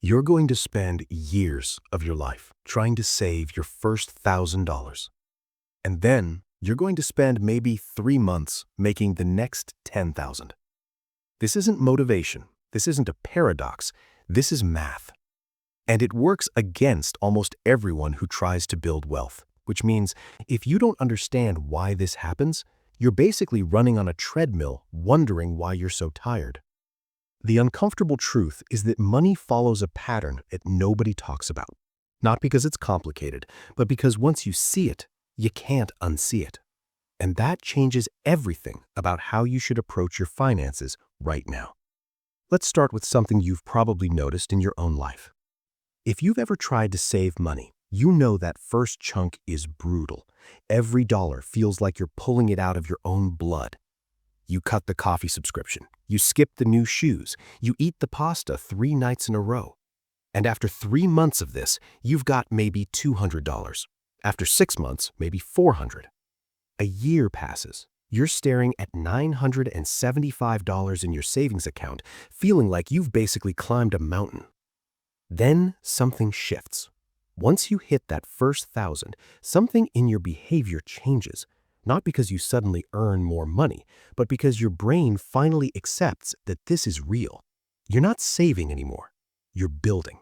You're going to spend years of your life trying to save your first $1,000. And then you're going to spend maybe 3 months making the next 10,000. This isn't motivation. This isn't a paradox. This is math. And it works against almost everyone who tries to build wealth, which means if you don't understand why this happens, you're basically running on a treadmill wondering why you're so tired. The uncomfortable truth is that money follows a pattern that nobody talks about. Not because it's complicated, but because once you see it, you can't unsee it. And that changes everything about how you should approach your finances right now. Let's start with something you've probably noticed in your own life. If you've ever tried to save money, you know that first chunk is brutal. Every dollar feels like you're pulling it out of your own blood. You cut the coffee subscription, you skip the new shoes, you eat the pasta 3 nights in a row. And after 3 months of this, you've got maybe $200. After 6 months, maybe $400. A year passes. You're staring at $975 in your savings account, feeling like you've basically climbed a mountain. Then something shifts. Once you hit that first 1,000, something in your behavior changes. Not because you suddenly earn more money, but because your brain finally accepts that this is real. You're not saving anymore. You're building.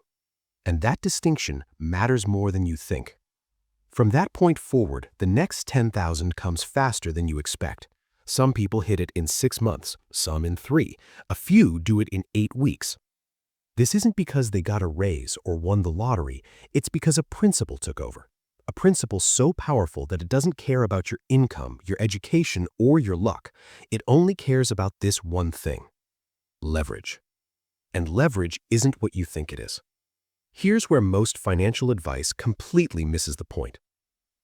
And that distinction matters more than you think. From that point forward, the next 10,000 comes faster than you expect. Some people hit it in 6 months, some in 3. A few do it in 8 weeks. This isn't because they got a raise or won the lottery. It's because a principle took over. A principle so powerful that it doesn't care about your income, your education, or your luck. It only cares about this one thing: leverage. And leverage isn't what you think it is. Here's where most financial advice completely misses the point.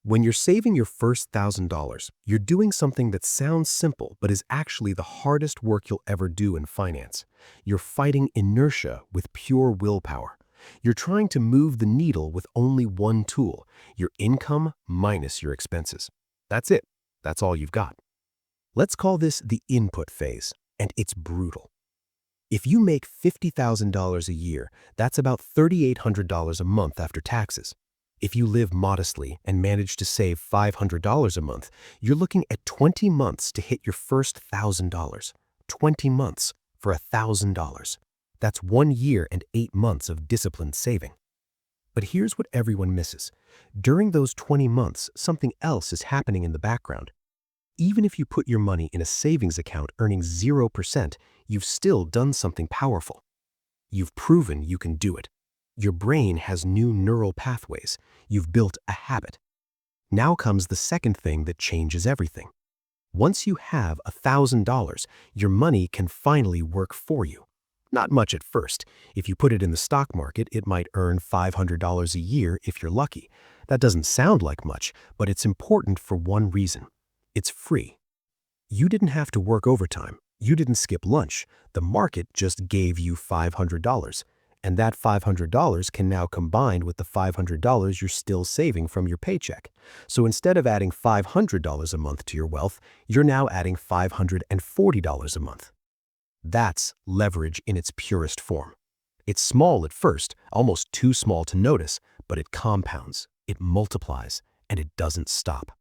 When you're saving your first $1,000, you're doing something that sounds simple but is actually the hardest work you'll ever do in finance. You're fighting inertia with pure willpower. You're trying to move the needle with only one tool: your income minus your expenses. That's it. That's all you've got. Let's call this the input phase, and it's brutal. If you make $50,000 a year, that's about $3,800 a month after taxes. If you live modestly and manage to save $500 a month, you're looking at 20 months to hit your first $1,000. 20 months for $1,000. That's 1 year and 8 months of disciplined saving. But here's what everyone misses. During those 20 months, something else is happening in the background. Even if you put your money in a savings account earning 0%, you've still done something powerful. You've proven you can do it. Your brain has new neural pathways. You've built a habit. Now comes the second thing that changes everything. Once you have $1,000, your money can finally work for you. Not much at first. If you put it in the stock market, it might earn $500 a year if you're lucky. That doesn't sound like much, but it's important for one reason. It's free. You didn't have to work overtime. You didn't skip lunch. The market just gave you $500. And that $500 can now combine with the $500 you're still saving from your paycheck. So instead of adding $500 a month to your wealth, you're now adding $540 a month. That's leverage in its purest form. It's small at first, almost too small to notice, but it compounds, it multiplies, and it doesn't stop.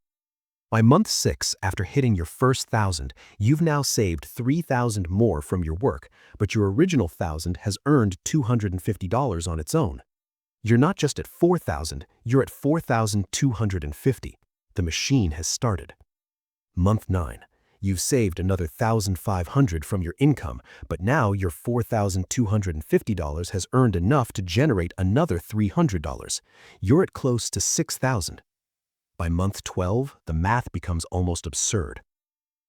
By month 6, after hitting your first 1,000, you've now saved 3,000 more from your work, but your original 1,000 has earned $250 on its own. You're not just at 4,000, you're at 4,250. The machine has started. Month 9. You've saved another $1,500 from your income, but now your $4,250 has earned enough to generate another $300. You're at close to 6,000. By month 12, the math becomes almost absurd.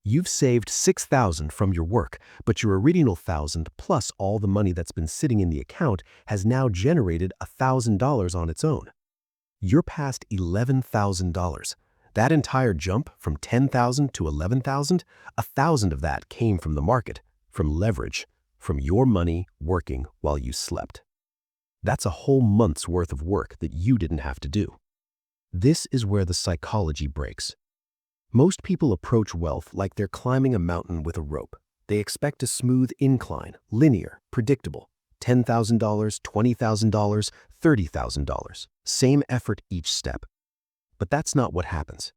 You've saved 6,000 from your work, but your original 1,000 plus all the money that's been sitting in the account has now generated $1,000 on its own. You're past $11,000. That entire jump from 10,000 to 11,000, 1,000 of that came from the market, from leverage, from your money working while you slept. That's a whole month's worth of work that you didn't have to do. This is where the psychology breaks. Most people approach wealth like they're climbing a mountain with a rope. They expect a smooth incline, linear, predictable. $10,000, $20,000, $30,000. Same effort each step. But that's not what happens.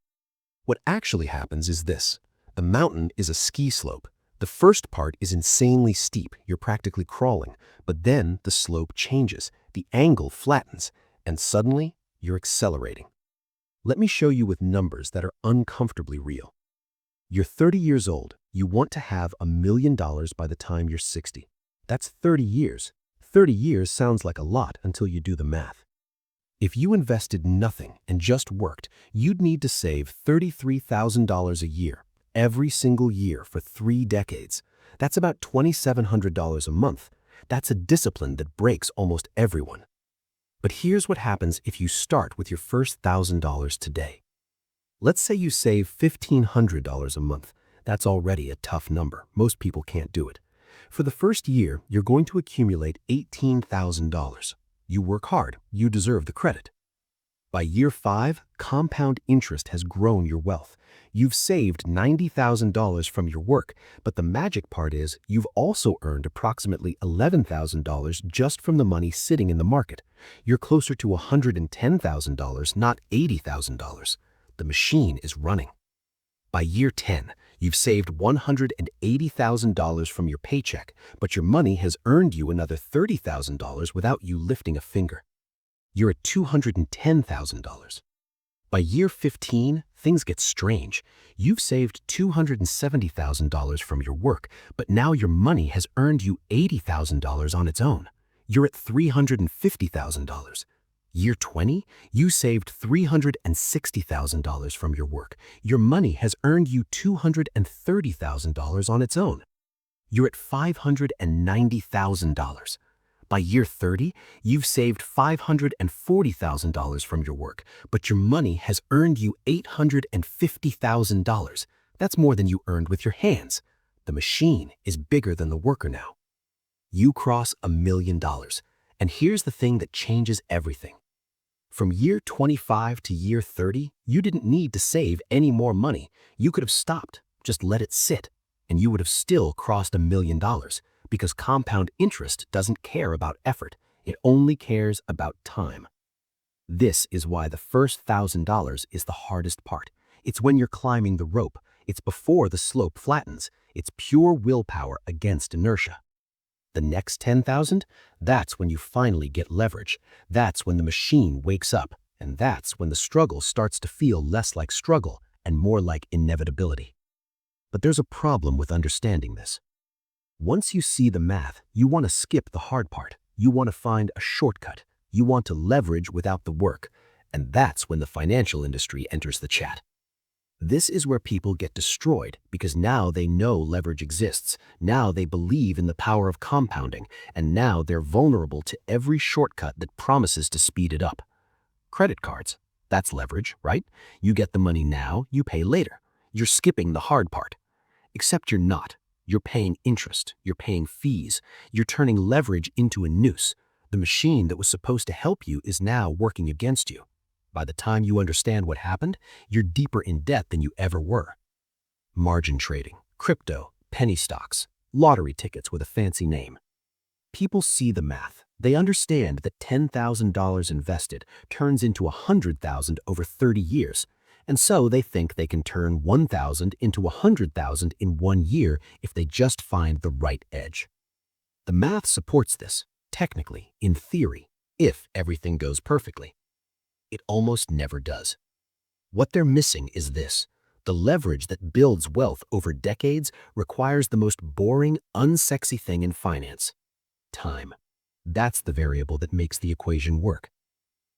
What actually happens is this. The mountain is a ski slope. The first part is insanely steep, you're practically crawling, but then the slope changes, the angle flattens, and suddenly you're accelerating. Let me show you with numbers that are uncomfortably real. You're 30 years old, you want to have $1 million by the time you're 60. That's 30 years. 30 years sounds like a lot until you do the math. If you invested nothing and just worked, you'd need to save $33,000 a year, every single year for 3 decades. That's about $2,700 a month. That's a discipline that breaks almost everyone. But here's what happens if you start with your first $1,000 today. Let's say you save $1,500 a month. That's already a tough number. Most people can't do it. For the first year, you're going to accumulate $18,000. You work hard, you deserve the credit. By year 5, compound interest has grown your wealth. You've saved $90,000 from your work, but the magic part is you've also earned approximately $11,000 just from the money sitting in the market. You're closer to $110,000, not $80,000. The machine is running. By year 10, you've saved $180,000 from your paycheck, but your money has earned you another $30,000 without you lifting a finger. You're at $210,000. By year 15, things get strange. You've saved $270,000 from your work, but now your money has earned you $80,000 on its own. You're at $350,000. Year 20, you saved $360,000 from your work. Your money has earned you $230,000 on its own. You're at $590,000. By year 30, you've saved $540,000 from your work, but your money has earned you $850,000. That's more than you earned with your hands. The machine is bigger than the worker now. You cross $1 million, and here's the thing that changes everything. From year 25 to year 30, you didn't need to save any more money. You could have stopped, just let it sit, and you would have still crossed $1 million. Because compound interest doesn't care about effort, it only cares about time. This is why the first $1,000 is the hardest part. It's when you're climbing the rope. It's before the slope flattens. It's pure willpower against inertia. The next $10,000, that's when you finally get leverage. That's when the machine wakes up, and that's when the struggle starts to feel less like struggle and more like inevitability. But there's a problem with understanding this. Once you see the math, you want to skip the hard part. You want to find a shortcut. You want to leverage without the work. And that's when the financial industry enters the chat. This is where people get destroyed because now they know leverage exists. Now they believe in the power of compounding. And now they're vulnerable to every shortcut that promises to speed it up. Credit cards. That's leverage, right? You get the money now, you pay later. You're skipping the hard part. Except you're not. You're paying interest, you're paying fees, you're turning leverage into a noose. The machine that was supposed to help you is now working against you. By the time you understand what happened, you're deeper in debt than you ever were. Margin trading, crypto, penny stocks, lottery tickets with a fancy name. People see the math. They understand that $10,000 invested turns into $100,000 over 30 years. And so they think they can turn 1,000 into 100,000 in 1 year if they just find the right edge. The math supports this, technically, in theory, if everything goes perfectly. It almost never does. What they're missing is this. The leverage that builds wealth over decades requires the most boring, unsexy thing in finance: time. That's the variable that makes the equation work.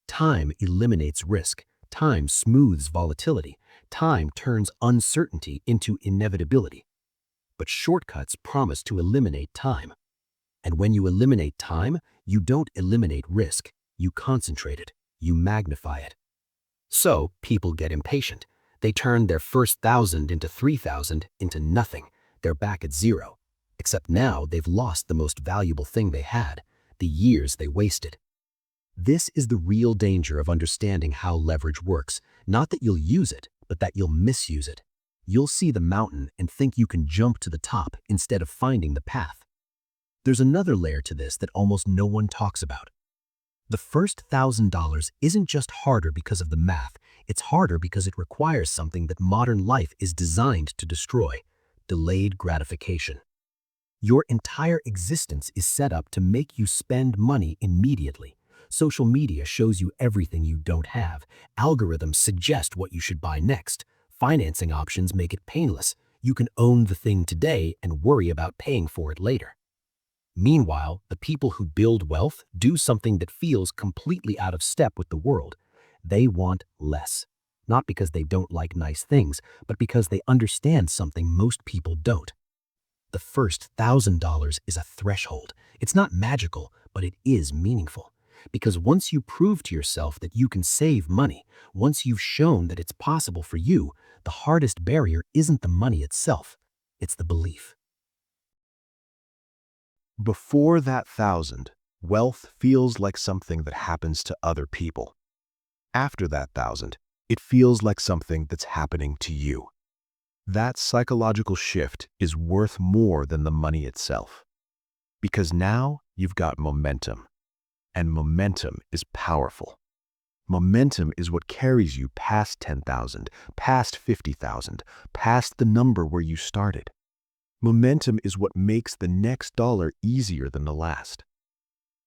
Time eliminates risk. Time smooths volatility. Time turns uncertainty into inevitability. But shortcuts promise to eliminate time. And when you eliminate time, you don't eliminate risk. You concentrate it. You magnify it. So people get impatient. They turn their first 1,000 into 3,000 into nothing. They're back at zero. Except now they've lost the most valuable thing they had, the years they wasted. This is the real danger of understanding how leverage works. Not that you'll use it, but that you'll misuse it. You'll see the mountain and think you can jump to the top instead of finding the path. There's another layer to this that almost no one talks about. The first $1,000 isn't just harder because of the math, it's harder because it requires something that modern life is designed to destroy: delayed gratification. Your entire existence is set up to make you spend money immediately. Social media shows you everything you don't have. Algorithms suggest what you should buy next. Financing options make it painless. You can own the thing today and worry about paying for it later. Meanwhile, the people who build wealth do something that feels completely out of step with the world. They want less. Not because they don't like nice things, but because they understand something most people don't. The first $1,000 is a threshold. It's not magical, but it is meaningful. Because once you prove to yourself that you can save money, once you've shown that it's possible for you, the hardest barrier isn't the money itself, it's the belief. Before that 1,000, wealth feels like something that happens to other people. After that 1,000, it feels like something that's happening to you. That psychological shift is worth more than the money itself. Because now you've got momentum. And momentum is powerful. Momentum is what carries you past 10,000, past 50,000, past the number where you started. Momentum is what makes the next dollar easier than the last.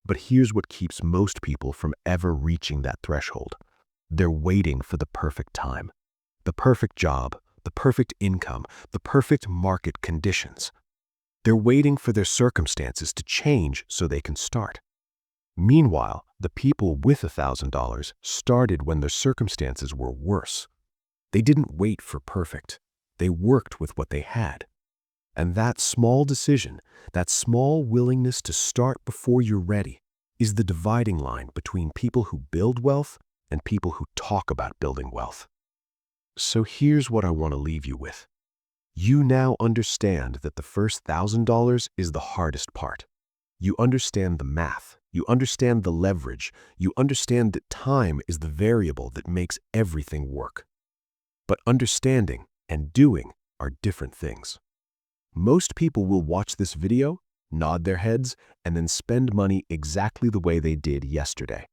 But here's what keeps most people from ever reaching that threshold. They're waiting for the perfect time, the perfect job, the perfect income, the perfect market conditions. They're waiting for their circumstances to change so they can start. Meanwhile, the people with $1,000 started when their circumstances were worse. They didn't wait for perfect. They worked with what they had. And that small decision, that small willingness to start before you're ready, is the dividing line between people who build wealth and people who talk about building wealth. So here's what I want to leave you with. You now understand that the first $1,000 is the hardest part. You understand the math. You understand the leverage. You understand that time is the variable that makes everything work. But understanding and doing are different things. Most people will watch this video, nod their heads, and then spend money exactly the way they did yesterday.